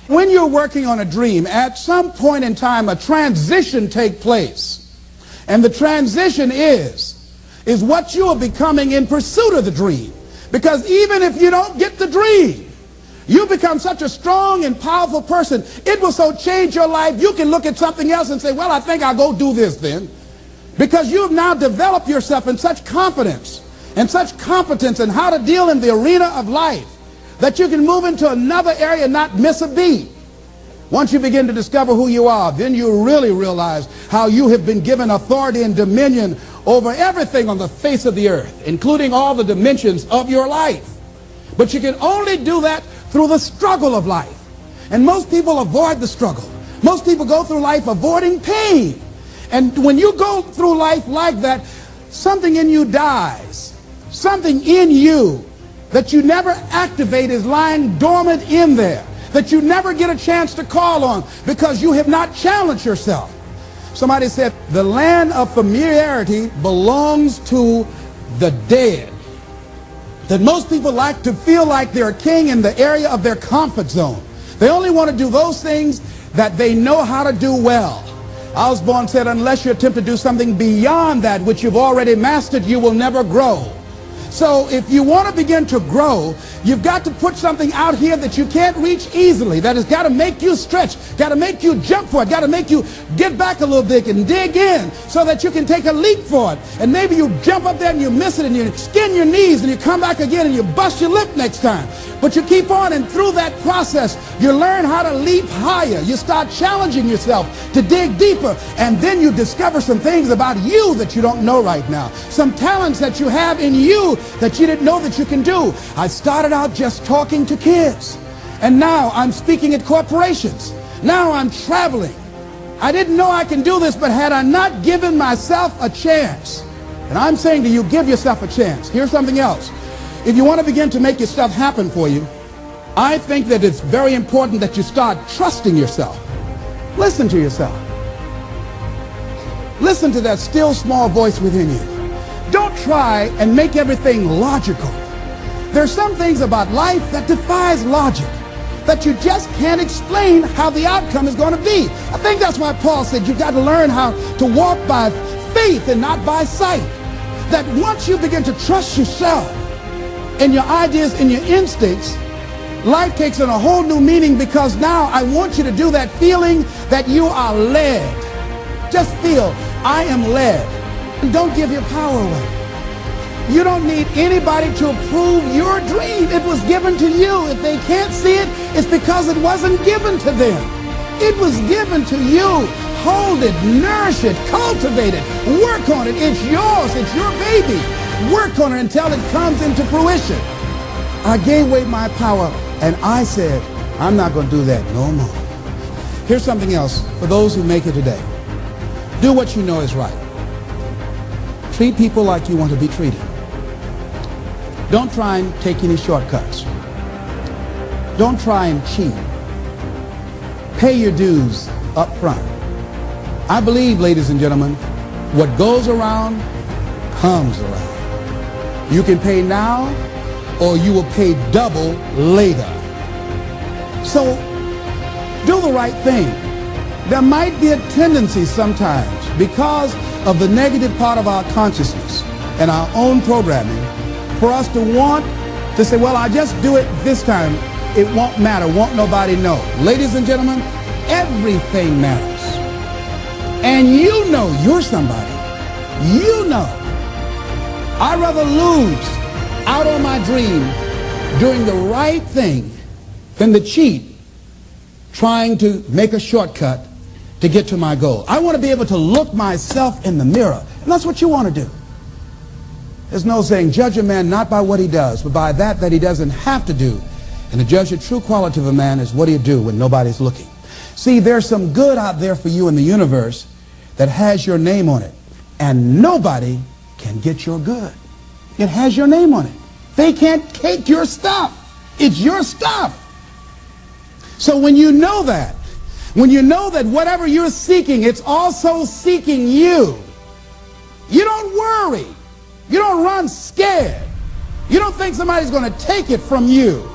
When you're working on a dream, at some point in time, a transition takes place. And the transition is what you are becoming in pursuit of the dream. Because even if you don't get the dream, you become such a strong and powerful person. It will so change your life, you can look at something else and say, well, I think I'll go do this then. Because you have now developed yourself in such confidence and such competence in how to deal in the arena of life that you can move into another area and not miss a beat. Once you begin to discover who you are, then you really realize how you have been given authority and dominion over everything on the face of the earth, including all the dimensions of your life. But you can only do that through the struggle of life. And most people avoid the struggle. Most people go through life avoiding pain. And when you go through life like that, something in you dies. Something in you that you never activate is lying dormant in there, that you never get a chance to call on because you have not challenged yourself. Somebody said the land of familiarity belongs to the dead. That most people like to feel like they're a king in the area of their comfort zone. They only want to do those things that they know how to do well. Osborne said, unless you attempt to do something beyond that which you've already mastered, you will never grow. So if you want to begin to grow, you've got to put something out here that you can't reach easily, that has got to make you stretch, got to make you jump for it, got to make you get back a little bit and dig in so that you can take a leap for it. And maybe you jump up there and you miss it and you skin your knees and you come back again and you bust your lip next time. But you keep on, and through that process, you learn how to leap higher. You start challenging yourself to dig deeper, and then you discover some things about you that you don't know right now. Some talents that you have in you that you didn't know that you can do. I started out just talking to kids, and now I'm speaking at corporations. Now I'm traveling. I didn't know I can do this, but had I not given myself a chance, and I'm saying to you, give yourself a chance. Here's something else. If you want to begin to make your stuff happen for you, I think that it's very important that you start trusting yourself. Listen to yourself. Listen to that still small voice within you. Don't try and make everything logical. There's some things about life that defies logic, that you just can't explain how the outcome is going to be. I think that's why Paul said you've got to learn how to walk by faith and not by sight. That once you begin to trust yourself and your ideas and your instincts, life takes on a whole new meaning, because now I want you to do that feeling that you are led. Just feel, I am led. And don't give your power away. You don't need anybody to approve your dream. It was given to you. If they can't see it, it's because it wasn't given to them. It was given to you. Hold it, nourish it, cultivate it, work on it. It's yours. It's your baby. Work on it until it comes into fruition. I gave away my power, and I said, I'm not going to do that no more. Here's something else for those who make it today. Do what you know is right. Treat people like you want to be treated. Don't try and take any shortcuts. Don't try and cheat. Pay your dues up front. I believe, ladies and gentlemen, what goes around comes around. You can pay now, or you will pay double later. So do the right thing. There might be a tendency sometimes, because of the negative part of our consciousness and our own programming, for us to want to say, well, I just do it this time. It won't matter. Won't nobody know. Ladies and gentlemen, everything matters. And you know you're somebody. You know. I'd rather lose out on my dream doing the right thing than to cheat trying to make a shortcut to get to my goal. I want to be able to look myself in the mirror. And that's what you want to do. There's no saying, judge a man not by what he does, but by that he doesn't have to do. And to judge the true quality of a man is what do you do when nobody's looking. See, there's some good out there for you in the universe that has your name on it. And nobody can get your good. It has your name on it. They can't take your stuff. It's your stuff. So when you know that whatever you're seeking, it's also seeking you, you don't worry. You don't run scared. You don't think somebody's going to take it from you.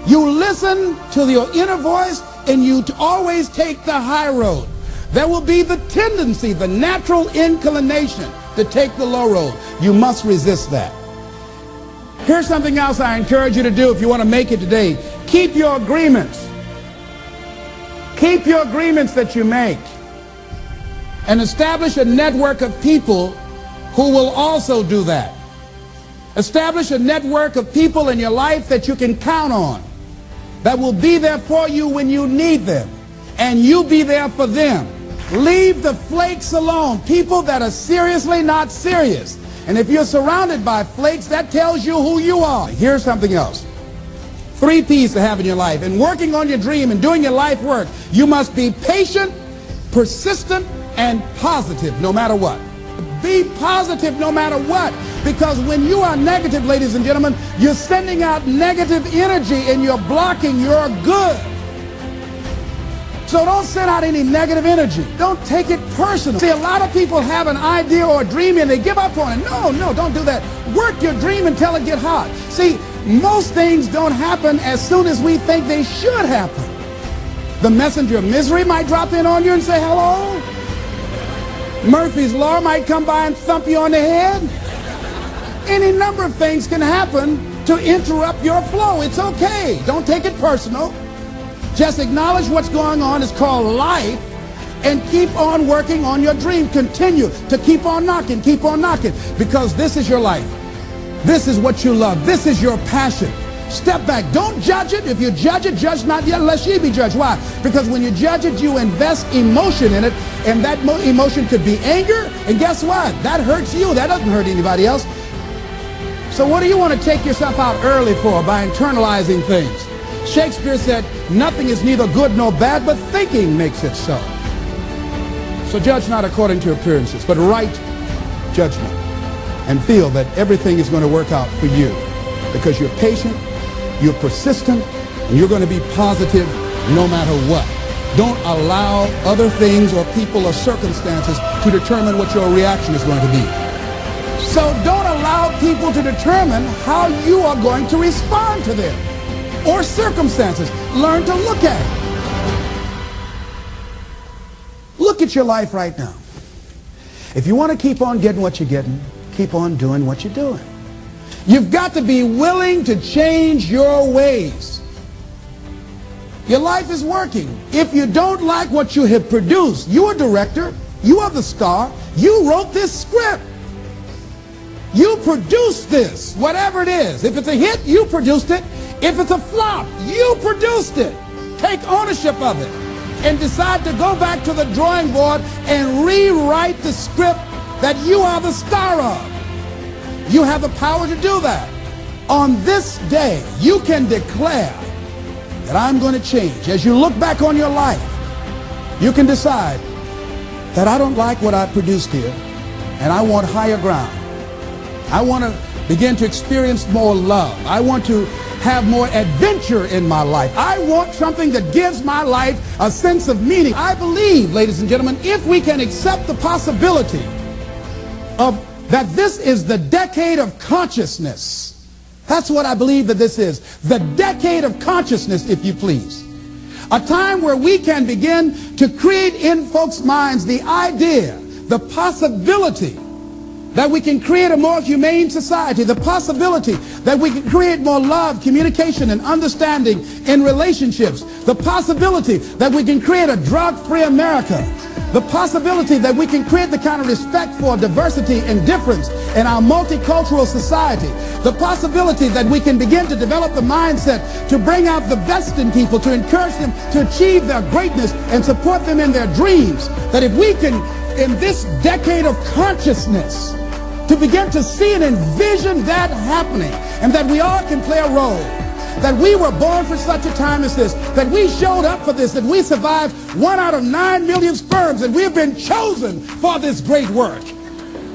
You listen to your inner voice and you always take the high road. There will be the tendency, the natural inclination to take the low road. You must resist that. Here's something else I encourage you to do if you want to make it today. Keep your agreements. Keep your agreements that you make. And establish a network of people who will also do that. Establish a network of people in your life that you can count on, that will be there for you when you need them, and you be there for them. Leave the flakes alone, people that are seriously not serious. And if you're surrounded by flakes, that tells you who you are. Here's something else. 3 P's to have in your life. In working on your dream and doing your life work, you must be patient, persistent, and positive no matter what. Be positive no matter what. Because when you are negative, ladies and gentlemen, you're sending out negative energy and you're blocking your good. So don't send out any negative energy. Don't take it personal. See, a lot of people have an idea or a dream and they give up on it. No, don't do that. Work your dream until it gets hot. See, most things don't happen as soon as we think they should happen. The messenger of misery might drop in on you and say hello. Murphy's Law might come by and thump you on the head. Any number of things can happen to interrupt your flow. It's okay. Don't take it personal. Just acknowledge what's going on. It's called life. And keep on working on your dream. Continue to keep on knocking, because this is your life. This is what you love. This is your passion. Step back. Don't judge it. If you judge it, judge not yet, lest ye be judged. Why? Because when you judge it, you invest emotion in it, and that emotion could be anger, and guess what? That hurts you. That doesn't hurt anybody else. So what do you want to take yourself out early for by internalizing things? Shakespeare said, nothing is neither good nor bad, but thinking makes it so. So judge not according to appearances, but right judgment, and feel that everything is going to work out for you because you're patient, you're persistent, and you're going to be positive no matter what. Don't allow other things or people or circumstances to determine what your reaction is going to be. So don't allow people to determine how you are going to respond to them or circumstances. Learn to look at it. Look at your life right now. If you want to keep on getting what you're getting, keep on doing what you're doing. You've got to be willing to change your ways. Your life is working. If you don't like what you have produced, you're a director, you are the star, you wrote this script. You produced this, whatever it is. If it's a hit, you produced it. If it's a flop, you produced it. Take ownership of it and decide to go back to the drawing board and rewrite the script that you are the star of. You have the power to do that. On this day, you can declare that I'm going to change. As you look back on your life, you can decide that I don't like what I produced here, and I want higher ground. I want to begin to experience more love. I want to have more adventure in my life. I want something that gives my life a sense of meaning. I believe, ladies and gentlemen, if we can accept the possibility of that this is the decade of consciousness. That's what I believe that this is. The decade of consciousness, if you please. A time where we can begin to create in folks' minds the idea, the possibility that we can create a more humane society, the possibility that we can create more love, communication, and understanding in relationships, the possibility that we can create a drug-free America, the possibility that we can create the kind of respect for diversity and difference in our multicultural society, the possibility that we can begin to develop the mindset to bring out the best in people, to encourage them to achieve their greatness and support them in their dreams, that if we can, in this decade of consciousness, to begin to see and envision that happening, and that we all can play a role, that we were born for such a time as this, that we showed up for this, that we survived 1 out of 9 million sperms, and we have been chosen for this great work.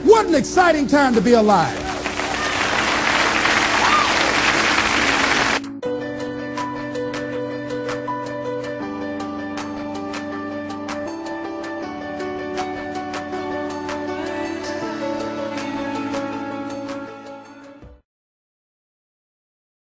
What an exciting time to be alive.